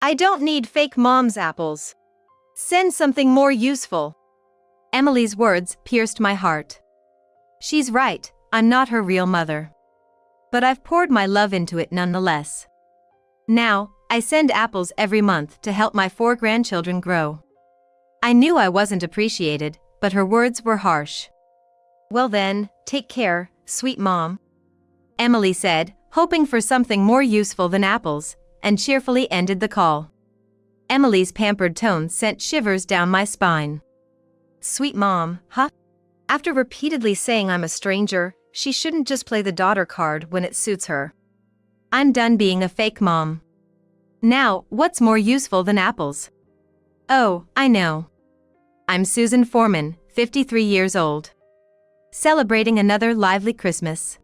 I don't need fake mom's apples. Send something more useful. Emily's words pierced my heart. She's right, I'm not her real mother. But I've poured my love into it nonetheless. Now, I send apples every month to help my 4 grandchildren grow. I knew I wasn't appreciated, but her words were harsh. Well then, take care, sweet mom. Emily said, hoping for something more useful than apples, and cheerfully ended the call. Emily's pampered tone sent shivers down my spine. Sweet mom, huh? After repeatedly saying I'm a stranger, she shouldn't just play the daughter card when it suits her. I'm done being a fake mom. Now, what's more useful than apples? Oh, I know. I'm Susan Foreman, 53 years old. Celebrating another lively Christmas.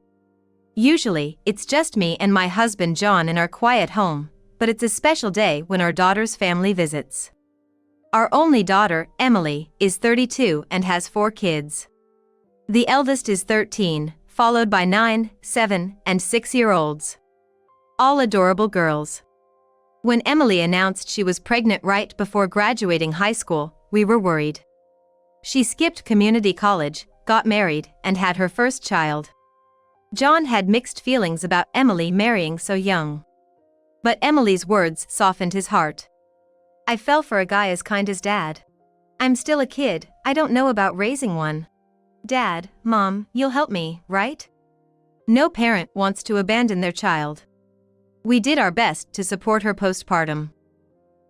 Usually, it's just me and my husband John in our quiet home, but it's a special day when our daughter's family visits. Our only daughter, Emily, is 32 and has 4 kids. The eldest is 13, followed by 9, 7, and 6-year-olds. All adorable girls. When Emily announced she was pregnant right before graduating high school, we were worried. She skipped community college, got married, and had her first child. John had mixed feelings about Emily marrying so young. But Emily's words softened his heart. I fell for a guy as kind as Dad. I'm still a kid, I don't know about raising one. Dad, Mom, you'll help me, right? No parent wants to abandon their child. We did our best to support her postpartum.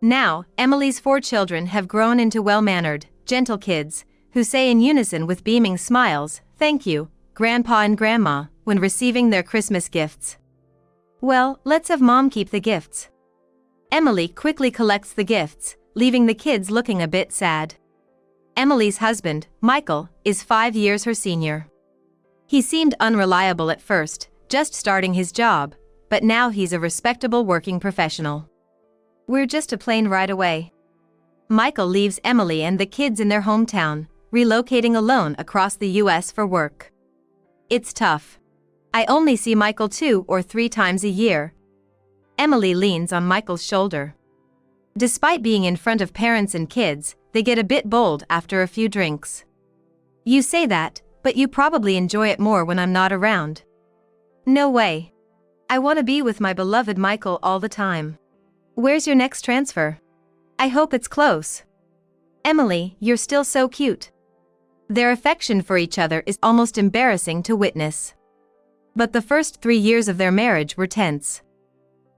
Now, Emily's 4 children have grown into well-mannered, gentle kids, who say in unison with beaming smiles, "Thank you, Grandpa and Grandma," when receiving their Christmas gifts. Well, let's have Mom keep the gifts. Emily quickly collects the gifts, leaving the kids looking a bit sad. Emily's husband, Michael, is 5 years her senior. He seemed unreliable at first, just starting his job, but now he's a respectable working professional. We're just a plane ride away. Michael leaves Emily and the kids in their hometown, relocating alone across the US for work. It's tough. I only see Michael 2 or 3 times a year. Emily leans on Michael's shoulder. Despite being in front of parents and kids, they get a bit bold after a few drinks. You say that, but you probably enjoy it more when I'm not around. No way. I want to be with my beloved Michael all the time. Where's your next transfer? I hope it's close. Emily, you're still so cute. Their affection for each other is almost embarrassing to witness. But the first 3 years of their marriage were tense.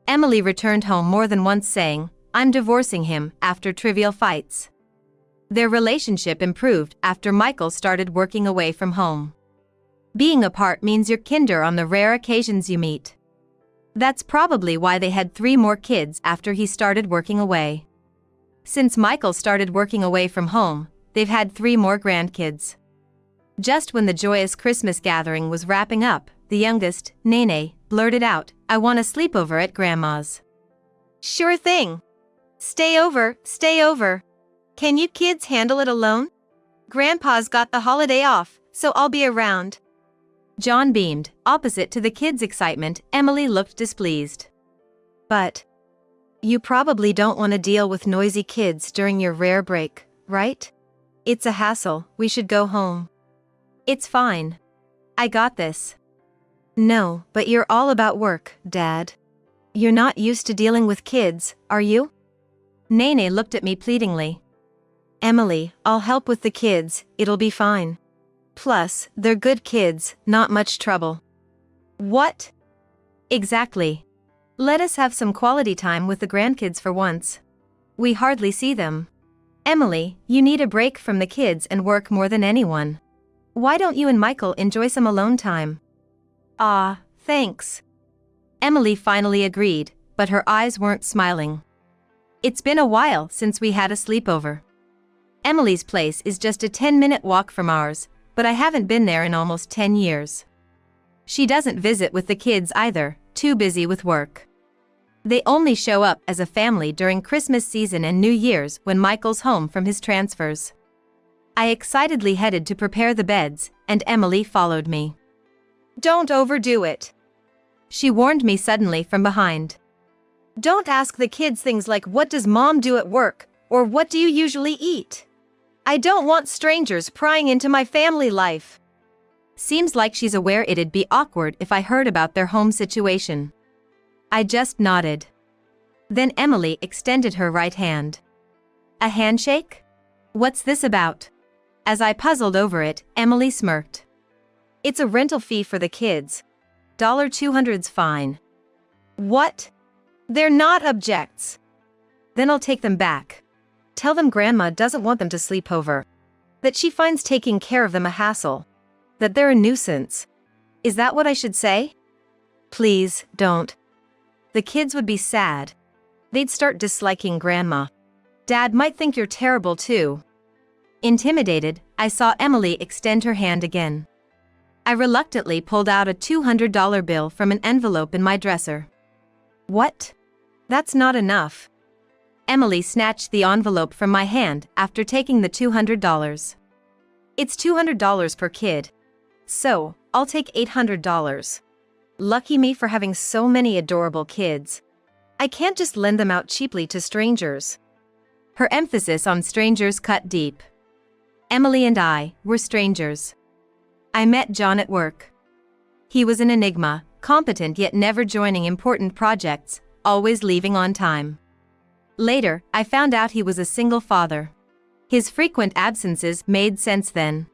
Emily returned home more than once saying, "I'm divorcing him," after trivial fights. Their relationship improved after Michael started working away from home. Being apart means you're kinder on the rare occasions you meet. That's probably why they had 3 more kids after he started working away. Since Michael started working away from home, they've had 3 more grandkids. Just when the joyous Christmas gathering was wrapping up, the youngest, Nene, blurted out, "I want a sleepover at Grandma's." Sure thing. Stay over, stay over. Can you kids handle it alone? Grandpa's got the holiday off, so I'll be around. John beamed. Opposite to the kids' excitement, Emily looked displeased. But you probably don't want to deal with noisy kids during your rare break, right? It's a hassle, we should go home. It's fine. I got this. No, but you're all about work, Dad. You're not used to dealing with kids, are you? Nene looked at me pleadingly. Emily, I'll help with the kids, it'll be fine. Plus, they're good kids, not much trouble. What? Exactly. Let us have some quality time with the grandkids for once. We hardly see them. Emily, you need a break from the kids and work more than anyone. Why don't you and Michael enjoy some alone time? Ah, thanks. Emily finally agreed, but her eyes weren't smiling. It's been a while since we had a sleepover. Emily's place is just a 10-minute walk from ours, but I haven't been there in almost 10 years. She doesn't visit with the kids either, too busy with work. They only show up as a family during Christmas season and New Year's when Michael's home from his transfers. I excitedly headed to prepare the beds, and Emily followed me. Don't overdo it. She warned me suddenly from behind. Don't ask the kids things like what does mom do at work, or what do you usually eat? I don't want strangers prying into my family life. Seems like she's aware it'd be awkward if I heard about their home situation. I just nodded. Then Emily extended her right hand. A handshake? What's this about? As I puzzled over it, Emily smirked. It's a rental fee for the kids. $200's fine. What? They're not objects. Then I'll take them back. Tell them Grandma doesn't want them to sleep over. That she finds taking care of them a hassle. That they're a nuisance. Is that what I should say? Please, don't. The kids would be sad. They'd start disliking Grandma. Dad might think you're terrible too. Intimidated, I saw Emily extend her hand again. I reluctantly pulled out a $200 bill from an envelope in my dresser. What? That's not enough. Emily snatched the envelope from my hand after taking the $200. It's $200 per kid. So, I'll take $800. Lucky me for having so many adorable kids. I can't just lend them out cheaply to strangers. Her emphasis on strangers cut deep. Emily and I were strangers. I met John at work. He was an enigma, competent yet never joining important projects, always leaving on time. Later, I found out he was a single father. His frequent absences made sense then.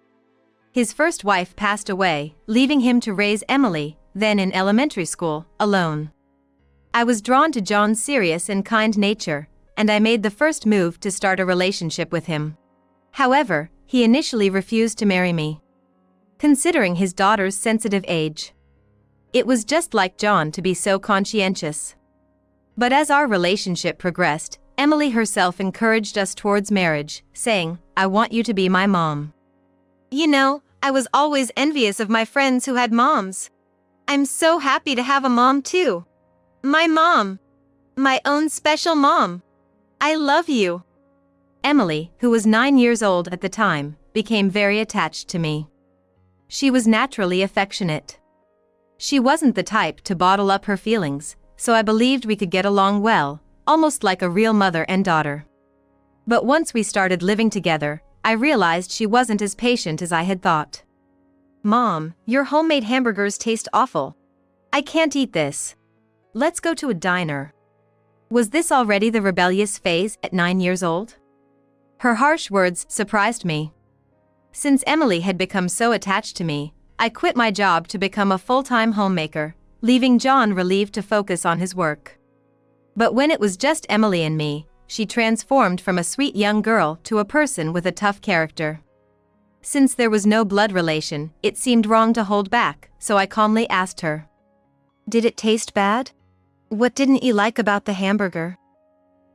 His first wife passed away, leaving him to raise Emily, then in elementary school, alone. I was drawn to John's serious and kind nature, and I made the first move to start a relationship with him. However, he initially refused to marry me, considering his daughter's sensitive age. It was just like John to be so conscientious. But as our relationship progressed, Emily herself encouraged us towards marriage, saying, "I want you to be my mom." You know, I was always envious of my friends who had moms. I'm so happy to have a mom too. My mom. My own special mom. I love you. Emily, who was 9 years old at the time, became very attached to me. She was naturally affectionate. She wasn't the type to bottle up her feelings, so I believed we could get along well, almost like a real mother and daughter. But once we started living together, I realized she wasn't as patient as I had thought. Mom, your homemade hamburgers taste awful. I can't eat this. Let's go to a diner. Was this already the rebellious phase at 9 years old? Her harsh words surprised me. Since Emily had become so attached to me, I quit my job to become a full-time homemaker, leaving John relieved to focus on his work. But when it was just Emily and me, she transformed from a sweet young girl to a person with a tough character. Since there was no blood relation, it seemed wrong to hold back, so I calmly asked her. Did it taste bad? What didn't you like about the hamburger?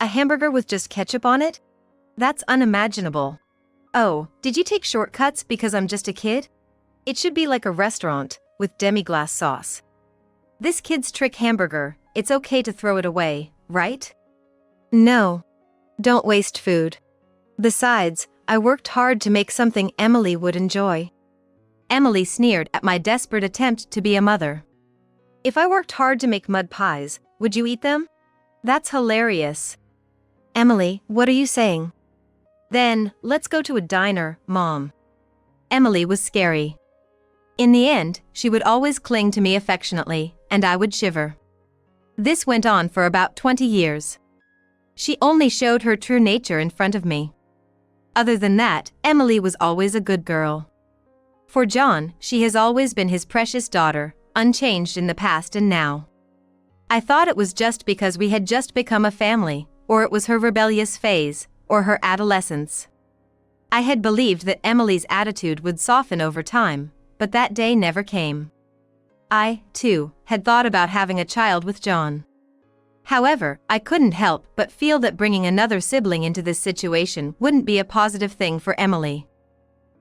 A hamburger with just ketchup on it? That's unimaginable. Oh, did you take shortcuts because I'm just a kid? It should be like a restaurant, with demi-glace sauce. This kid's trick hamburger, it's okay to throw it away, right? No. Don't waste food. Besides, I worked hard to make something Emily would enjoy. Emily sneered at my desperate attempt to be a mother. If I worked hard to make mud pies, would you eat them? That's hilarious. Emily, what are you saying? Then, let's go to a diner, Mom. Emily was scary. In the end, she would always cling to me affectionately, and I would shiver. This went on for about 20 years. She only showed her true nature in front of me. Other than that, Emily was always a good girl. For John, she has always been his precious daughter, unchanged in the past and now. I thought it was just because we had just become a family, or it was her rebellious phase, or her adolescence. I had believed that Emily's attitude would soften over time, but that day never came. I, too, had thought about having a child with John. However, I couldn't help but feel that bringing another sibling into this situation wouldn't be a positive thing for Emily.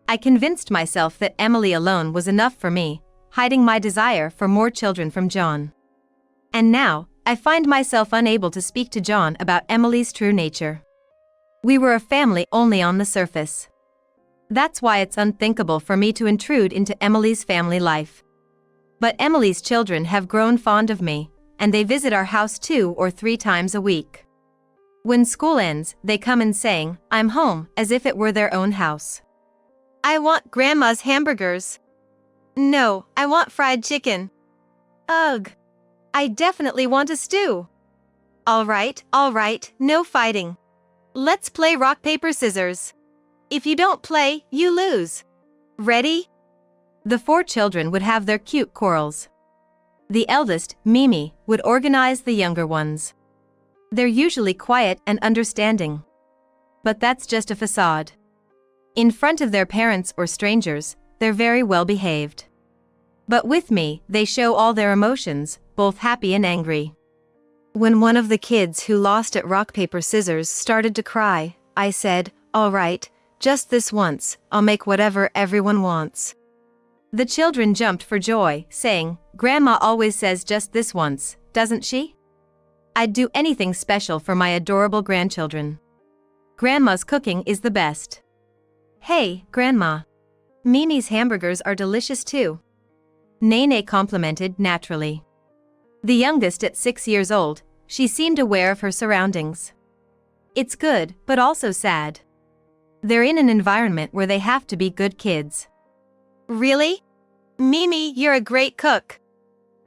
I convinced myself that Emily alone was enough for me, hiding my desire for more children from John. And now, I find myself unable to speak to John about Emily's true nature. We were a family only on the surface. That's why it's unthinkable for me to intrude into Emily's family life. But Emily's children have grown fond of me, and they visit our house 2 or 3 times a week. When school ends, they come and saying, "I'm home," as if it were their own house. "I want Grandma's hamburgers." "No, I want fried chicken." "Ugh. I definitely want a stew." All right, no fighting. Let's play rock, paper, scissors. If you don't play, you lose. Ready?" The 4 children would have their cute quarrels. The eldest, Mimi, would organize the younger ones. They're usually quiet and understanding. But that's just a facade. In front of their parents or strangers, they're very well behaved. But with me, they show all their emotions, both happy and angry. When one of the kids who lost at rock, paper, scissors started to cry, I said, "All right, just this once, I'll make whatever everyone wants." The children jumped for joy, saying, "Grandma always says just this once, doesn't she?" I'd do anything special for my adorable grandchildren. Grandma's cooking is the best. "Hey, Grandma. Mimi's hamburgers are delicious too." Nene complimented naturally. The youngest at 6 years old, she seemed aware of her surroundings. It's good, but also sad. They're in an environment where they have to be good kids. "Really? Mimi, you're a great cook."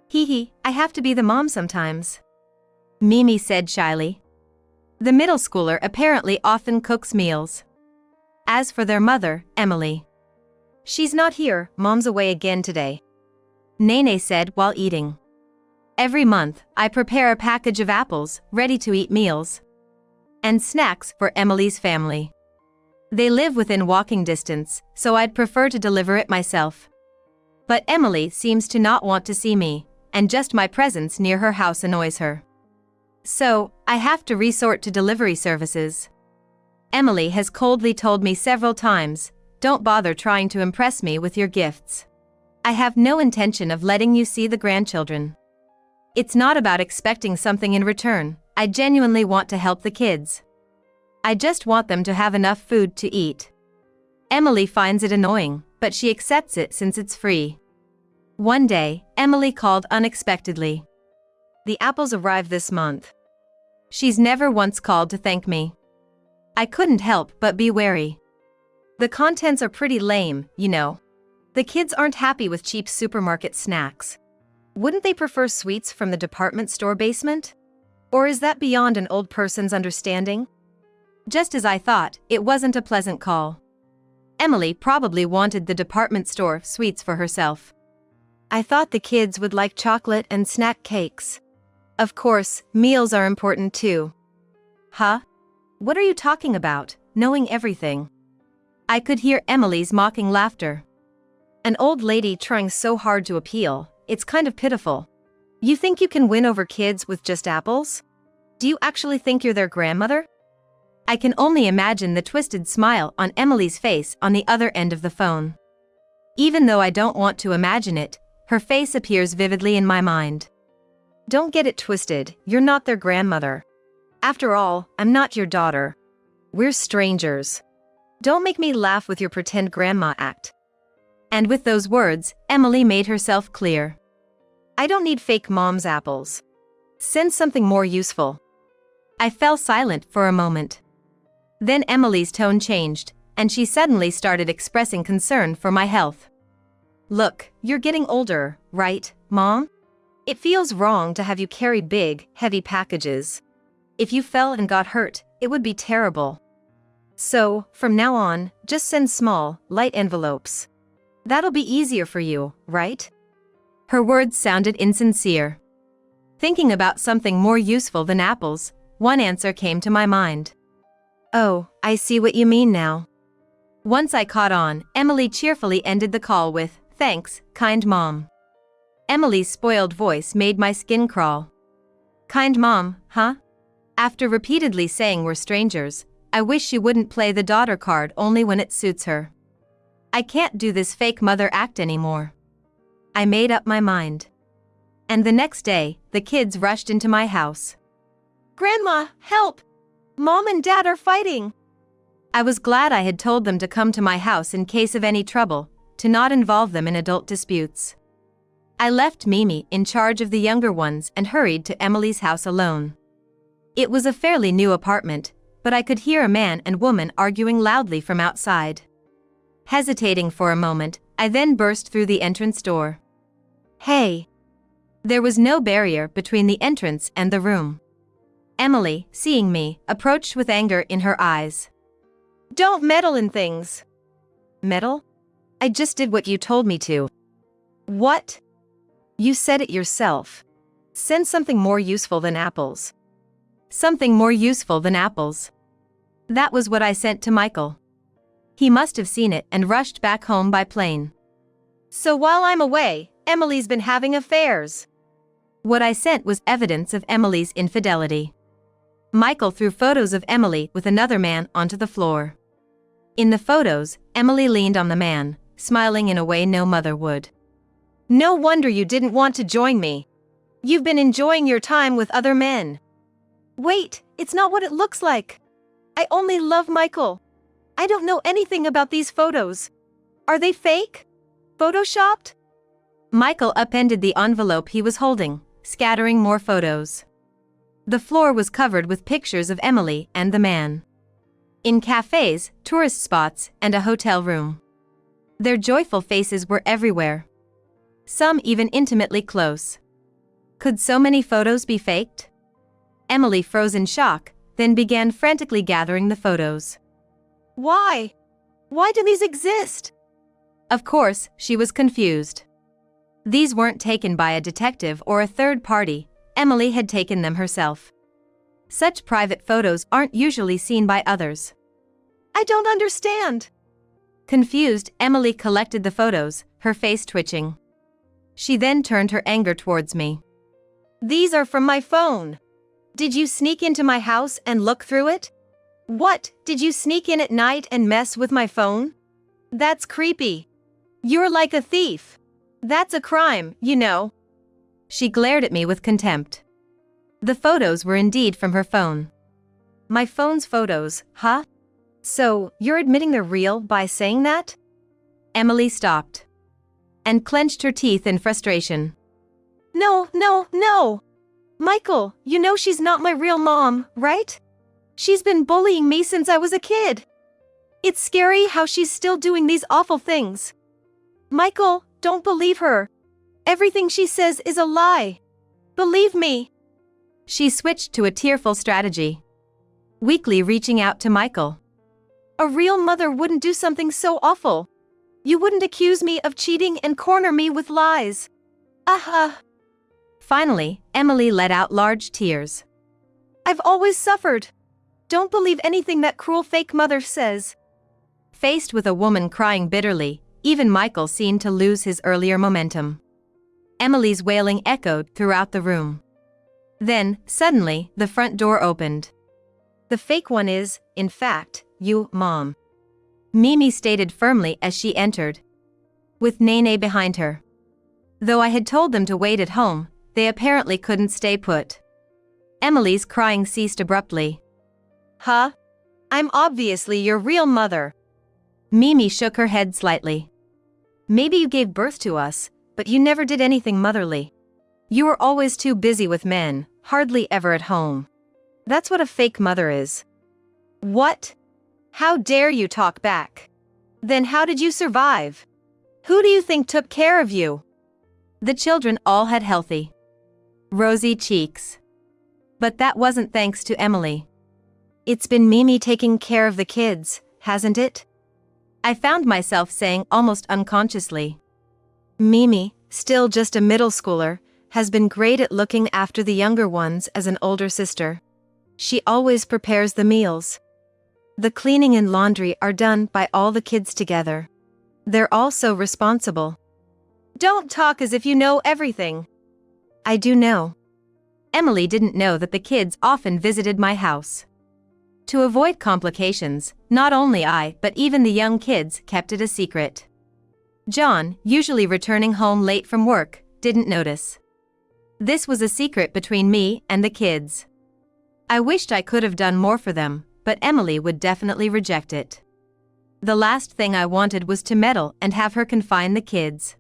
"Hee, I have to be the mom sometimes," Mimi said shyly. The middle schooler apparently often cooks meals. As for their mother, Emily. "She's not here, Mom's away again today," Nene said while eating. Every month, I prepare a package of apples, ready-to-eat meals, and snacks for Emily's family. They live within walking distance, so I'd prefer to deliver it myself. But Emily seems to not want to see me, and just my presence near her house annoys her. So, I have to resort to delivery services. Emily has coldly told me several times, "Don't bother trying to impress me with your gifts. I have no intention of letting you see the grandchildren. It's not about expecting something in return, I genuinely want to help the kids. I just want them to have enough food to eat." Emily finds it annoying, but she accepts it since it's free. One day, Emily called unexpectedly. "The apples arrived this month." She's never once called to thank me. I couldn't help but be wary. The contents are pretty lame, you know. The kids aren't happy with cheap supermarket snacks. Wouldn't they prefer sweets from the department store basement? Or is that beyond an old person's understanding? Just as I thought, it wasn't a pleasant call. Emily probably wanted the department store sweets for herself. I thought the kids would like chocolate and snack cakes. Of course, meals are important too. Huh? What are you talking about, knowing everything? I could hear Emily's mocking laughter. An old lady trying so hard to appeal, it's kind of pitiful. You think you can win over kids with just apples? Do you actually think you're their grandmother? I can only imagine the twisted smile on Emily's face on the other end of the phone. Even though I don't want to imagine it, her face appears vividly in my mind. Don't get it twisted, you're not their grandmother. After all, I'm not your daughter. We're strangers. Don't make me laugh with your pretend grandma act. And with those words, Emily made herself clear. I don't need fake mom's apples. Send something more useful. I fell silent for a moment. Then Emily's tone changed, and she suddenly started expressing concern for my health. Look, you're getting older, right, Mom? It feels wrong to have you carry big, heavy packages. If you fell and got hurt, it would be terrible. So, from now on, just send small, light envelopes. That'll be easier for you, right? Her words sounded insincere. Thinking about something more useful than apples, one answer came to my mind. Oh, I see what you mean now. Once I caught on, Emily cheerfully ended the call with, "Thanks, kind Mom." Emily's spoiled voice made my skin crawl. Kind Mom, huh? After repeatedly saying we're strangers, I wish she wouldn't play the daughter card only when it suits her. I can't do this fake mother act anymore. I made up my mind. And the next day, the kids rushed into my house. Grandma, help! Mom and Dad are fighting! I was glad I had told them to come to my house in case of any trouble, to not involve them in adult disputes. I left Mimi in charge of the younger ones and hurried to Emily's house alone. It was a fairly new apartment, but I could hear a man and woman arguing loudly from outside. Hesitating for a moment, I then burst through the entrance door. Hey! There was no barrier between the entrance and the room. Emily, seeing me, approached with anger in her eyes. Don't meddle in things. Meddle? I just did what you told me to. What? You said it yourself. Send something more useful than apples. Something more useful than apples. That was what I sent to Michael. He must have seen it and rushed back home by plane. So while I'm away, Emily's been having affairs. What I sent was evidence of Emily's infidelity. Michael threw photos of Emily with another man onto the floor. In the photos, Emily leaned on the man, smiling in a way no mother would. No wonder you didn't want to join me. You've been enjoying your time with other men. Wait, it's not what it looks like. I only love Michael. I don't know anything about these photos. Are they fake? Photoshopped? Michael upended the envelope he was holding, scattering more photos. The floor was covered with pictures of Emily and the man. In cafes, tourist spots, and a hotel room. Their joyful faces were everywhere. Some even intimately close. Could so many photos be faked? Emily froze in shock, then began frantically gathering the photos. Why? Why do these exist? Of course, she was confused. These weren't taken by a detective or a third party, Emily had taken them herself. Such private photos aren't usually seen by others. I don't understand. Confused, Emily collected the photos, her face twitching. She then turned her anger towards me. These are from my phone. Did you sneak into my house and look through it? What, did you sneak in at night and mess with my phone? That's creepy. You're like a thief. That's a crime, you know. She glared at me with contempt. The photos were indeed from her phone. My phone's photos, huh? So, you're admitting they're real by saying that? Emily stopped. And clenched her teeth in frustration. No, no, no! Michael, you know she's not my real mom, right? She's been bullying me since I was a kid. It's scary how she's still doing these awful things. Michael, don't believe her. Everything she says is a lie. Believe me. She switched to a tearful strategy. Weakly reaching out to Michael. A real mother wouldn't do something so awful. You wouldn't accuse me of cheating and corner me with lies. Aha. Finally, Emily let out large tears. I've always suffered. Don't believe anything that cruel fake mother says. Faced with a woman crying bitterly, even Michael seemed to lose his earlier momentum. Emily's wailing echoed throughout the room. Then, suddenly, the front door opened. The fake one is, in fact, you, Mom. Mimi stated firmly as she entered. With Nene behind her. Though I had told them to wait at home, they apparently couldn't stay put. Emily's crying ceased abruptly. Huh? I'm obviously your real mother. Mimi shook her head slightly. Maybe you gave birth to us, but you never did anything motherly. You were always too busy with men, hardly ever at home. That's what a fake mother is. What? How dare you talk back? Then how did you survive? Who do you think took care of you? The children all had healthy, rosy cheeks. But that wasn't thanks to Emily. It's been Mimi taking care of the kids, hasn't it? I found myself saying almost unconsciously. Mimi, still just a middle schooler, has been great at looking after the younger ones as an older sister. She always prepares the meals. The cleaning and laundry are done by all the kids together. They're all so responsible. Don't talk as if you know everything. I do know. Emily didn't know that the kids often visited my house. To avoid complications, not only I but even the young kids kept it a secret. John, usually returning home late from work, didn't notice. This was a secret between me and the kids. I wished I could have done more for them, but Emily would definitely reject it. The last thing I wanted was to meddle and have her confine the kids.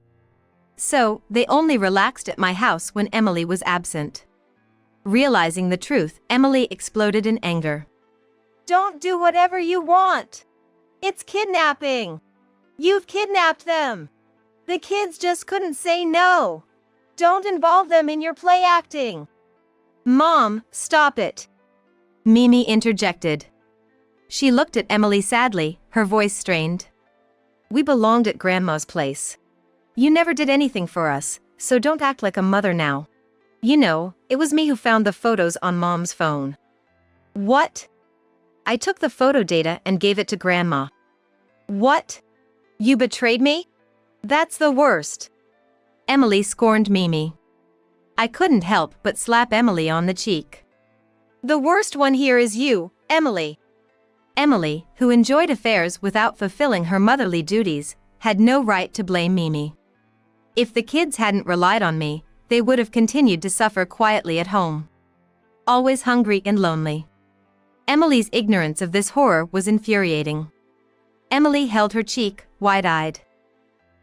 So, they only relaxed at my house when Emily was absent. Realizing the truth, Emily exploded in anger. Don't do whatever you want. It's kidnapping. You've kidnapped them. The kids just couldn't say no. Don't involve them in your play acting. Mom, stop it. Mimi interjected. She looked at Emily sadly, her voice strained. We belonged at Grandma's place. You never did anything for us, so don't act like a mother now. You know, it was me who found the photos on Mom's phone. What? I took the photo data and gave it to Grandma. What? You betrayed me? That's the worst. Emily scorned Mimi. I couldn't help but slap Emily on the cheek. The worst one here is you, Emily. Emily, who enjoyed affairs without fulfilling her motherly duties, had no right to blame Mimi. If the kids hadn't relied on me, they would have continued to suffer quietly at home. Always hungry and lonely. Emily's ignorance of this horror was infuriating. Emily held her cheek, wide-eyed.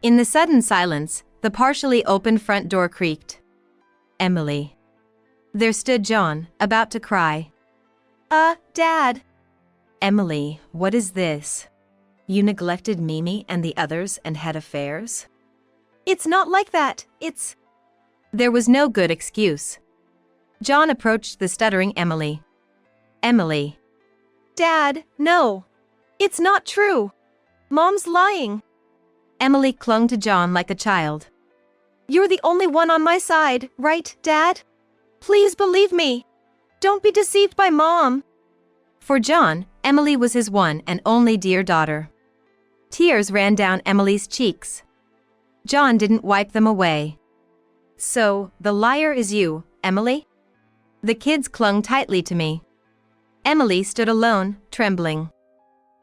In the sudden silence, the partially opened front door creaked. Emily. There stood John, about to cry. Dad. Emily, what is this? You neglected Mimi and the others and had affairs? It's not like that, it's... There was no good excuse. John approached the stuttering Emily. Emily. Dad, no. It's not true. Mom's lying. Emily clung to John like a child. You're the only one on my side, right, Dad? Please believe me. Don't be deceived by Mom. For John, Emily was his one and only dear daughter. Tears ran down Emily's cheeks. John didn't wipe them away. So, the liar is you, Emily? The kids clung tightly to me. Emily stood alone, trembling.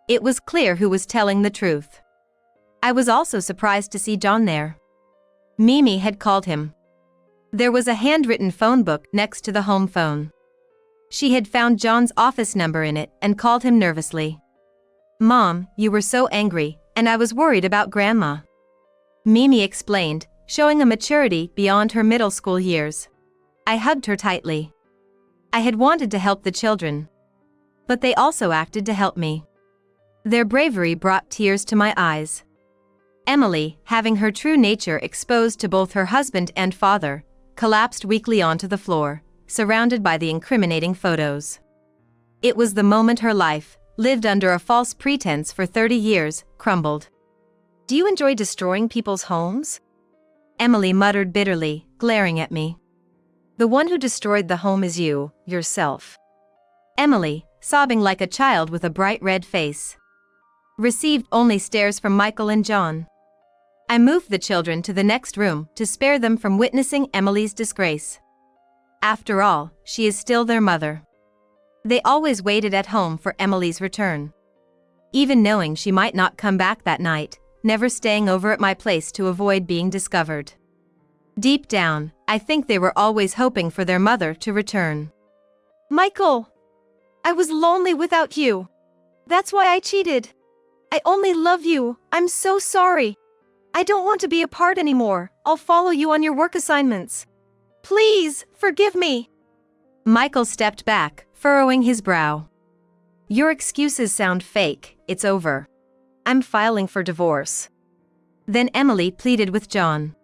It was clear who was telling the truth. I was also surprised to see John there. Mimi had called him. There was a handwritten phone book next to the home phone. She had found John's office number in it and called him nervously. Mom, you were so angry, and I was worried about Grandma. Mimi explained, showing a maturity beyond her middle school years. I hugged her tightly. I had wanted to help the children. But they also acted to help me. Their bravery brought tears to my eyes. Emily, having her true nature exposed to both her husband and father, collapsed weakly onto the floor, surrounded by the incriminating photos. It was the moment her life, lived under a false pretense for 30 years, crumbled. Do you enjoy destroying people's homes? Emily muttered bitterly, glaring at me. The one who destroyed the home is you, yourself. Emily, sobbing like a child with a bright red face, received only stares from Michael and John. I moved the children to the next room to spare them from witnessing Emily's disgrace. After all, she is still their mother. They always waited at home for Emily's return. Even knowing she might not come back that night, never staying over at my place to avoid being discovered. Deep down, I think they were always hoping for their mother to return. Michael! I was lonely without you. That's why I cheated. I only love you, I'm so sorry. I don't want to be apart anymore, I'll follow you on your work assignments. Please, forgive me. Michael stepped back, furrowing his brow. Your excuses sound fake, it's over. I'm filing for divorce. Then Emily pleaded with John.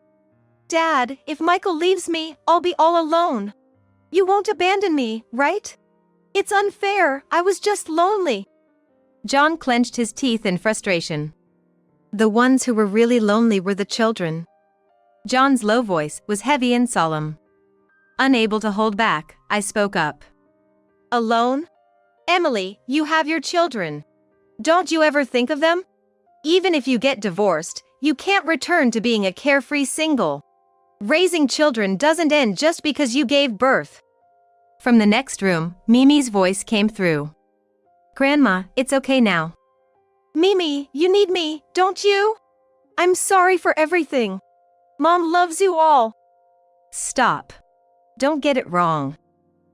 Dad, if Michael leaves me, I'll be all alone. You won't abandon me, right? It's unfair, I was just lonely. John clenched his teeth in frustration. The ones who were really lonely were the children. John's low voice was heavy and solemn. Unable to hold back, I spoke up. Alone? Emily, you have your children. Don't you ever think of them? Even if you get divorced, you can't return to being a carefree single. Raising children doesn't end just because you gave birth. From the next room, Mimi's voice came through. Grandma, it's okay now. Mimi, you need me, don't you? I'm sorry for everything. Mom loves you all. Stop. Don't get it wrong.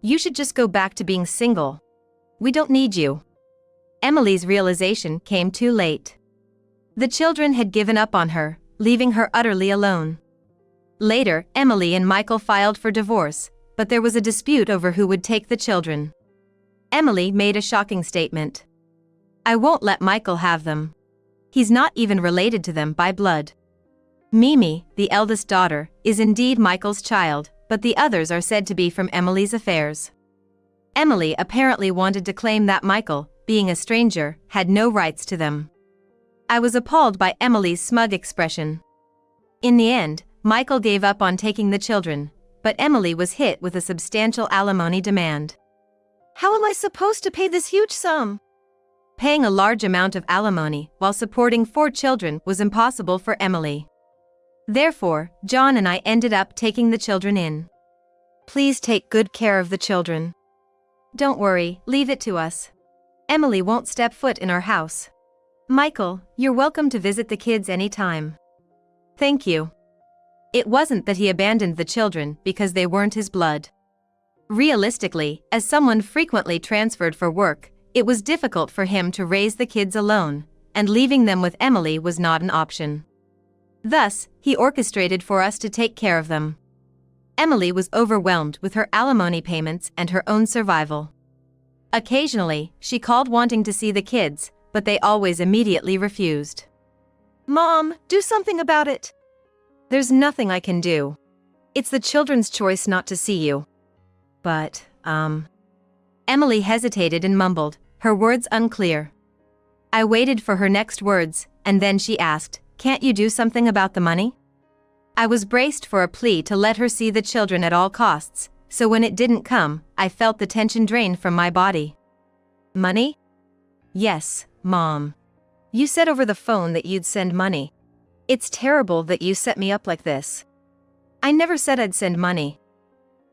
You should just go back to being single. We don't need you. Emily's realization came too late. The children had given up on her, leaving her utterly alone. Later, Emily and Michael filed for divorce, but there was a dispute over who would take the children. Emily made a shocking statement. "I won't let Michael have them. He's not even related to them by blood." Mimi, the eldest daughter, is indeed Michael's child, but the others are said to be from Emily's affairs. Emily apparently wanted to claim that Michael, being a stranger, had no rights to them. I was appalled by Emily's smug expression. In the end, Michael gave up on taking the children, but Emily was hit with a substantial alimony demand. How am I supposed to pay this huge sum? Paying a large amount of alimony while supporting 4 children was impossible for Emily. Therefore, John and I ended up taking the children in. Please take good care of the children. Don't worry, leave it to us. Emily won't step foot in our house. Michael, you're welcome to visit the kids anytime. Thank you. It wasn't that he abandoned the children because they weren't his blood. Realistically, as someone frequently transferred for work, it was difficult for him to raise the kids alone, and leaving them with Emily was not an option. Thus, he orchestrated for us to take care of them. Emily was overwhelmed with her alimony payments and her own survival. Occasionally, she called wanting to see the kids, but they always immediately refused. Mom, do something about it. There's nothing I can do. It's the children's choice not to see you. But, Emily hesitated and mumbled, her words unclear. I waited for her next words, and then she asked, "Can't you do something about the money?" I was braced for a plea to let her see the children at all costs, so when it didn't come, I felt the tension drain from my body. Money? Yes, Mom. You said over the phone that you'd send money. It's terrible that you set me up like this. I never said I'd send money.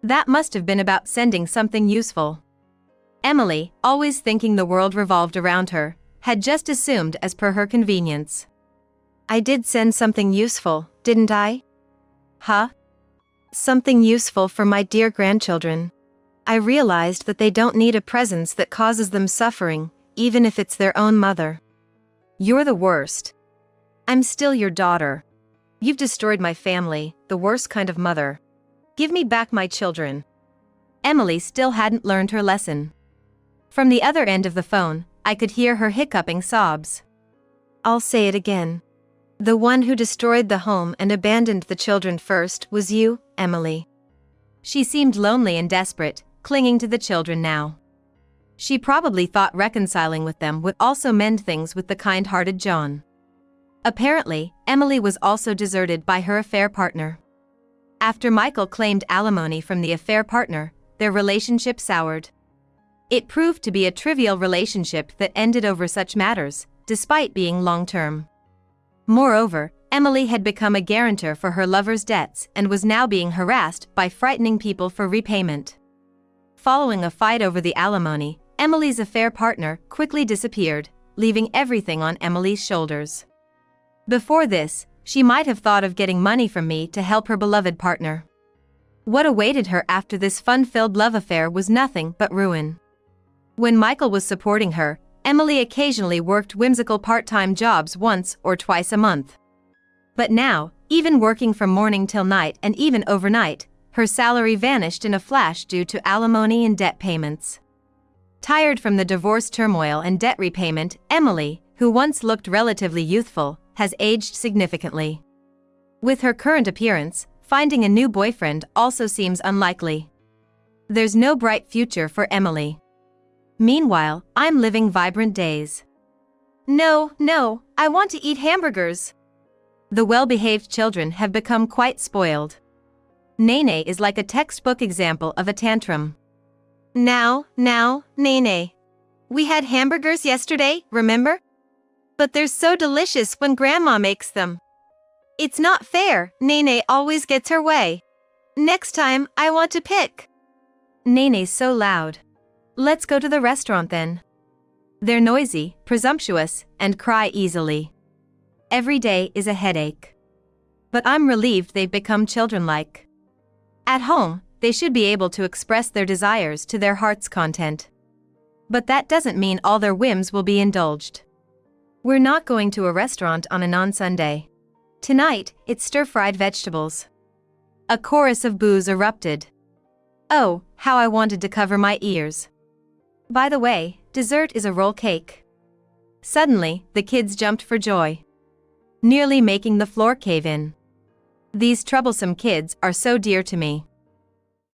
That must have been about sending something useful. Emily, always thinking the world revolved around her, had just assumed as per her convenience. I did send something useful, didn't I? Huh? Something useful for my dear grandchildren. I realized that they don't need a presence that causes them suffering, even if it's their own mother. You're the worst. I'm still your daughter. You've destroyed my family, the worst kind of mother. Give me back my children. Emily still hadn't learned her lesson. From the other end of the phone, I could hear her hiccuping sobs. I'll say it again. The one who destroyed the home and abandoned the children first was you, Emily. She seemed lonely and desperate, clinging to the children now. She probably thought reconciling with them would also mend things with the kind-hearted John. Apparently, Emily was also deserted by her affair partner. After Michael claimed alimony from the affair partner, their relationship soured. It proved to be a trivial relationship that ended over such matters, despite being long-term. Moreover, Emily had become a guarantor for her lover's debts and was now being harassed by frightening people for repayment. Following a fight over the alimony, Emily's affair partner quickly disappeared, leaving everything on Emily's shoulders. Before this, she might have thought of getting money from me to help her beloved partner. What awaited her after this fun-filled love affair was nothing but ruin. When Michael was supporting her, Emily occasionally worked whimsical part-time jobs once or twice a month. But now, even working from morning till night and even overnight, her salary vanished in a flash due to alimony and debt payments. Tired from the divorce turmoil and debt repayment, Emily, who once looked relatively youthful, has aged significantly. With her current appearance, finding a new boyfriend also seems unlikely. There's no bright future for Emily. Meanwhile, I'm living vibrant days. No, I want to eat hamburgers. The well-behaved children have become quite spoiled. Nene is like a textbook example of a tantrum. Now, Nene. We had hamburgers yesterday, remember? But they're so delicious when Grandma makes them. It's not fair, Nene always gets her way. Next time, I want to pick. Nene's so loud. Let's go to the restaurant then. They're noisy, presumptuous, and cry easily. Every day is a headache. But I'm relieved they've become children-like. At home, they should be able to express their desires to their heart's content. But that doesn't mean all their whims will be indulged. We're not going to a restaurant on a non-Sunday. Tonight, it's stir-fried vegetables. A chorus of boos erupted. Oh, how I wanted to cover my ears. By the way, dessert is a roll cake. Suddenly, the kids jumped for joy, nearly making the floor cave in. These troublesome kids are so dear to me.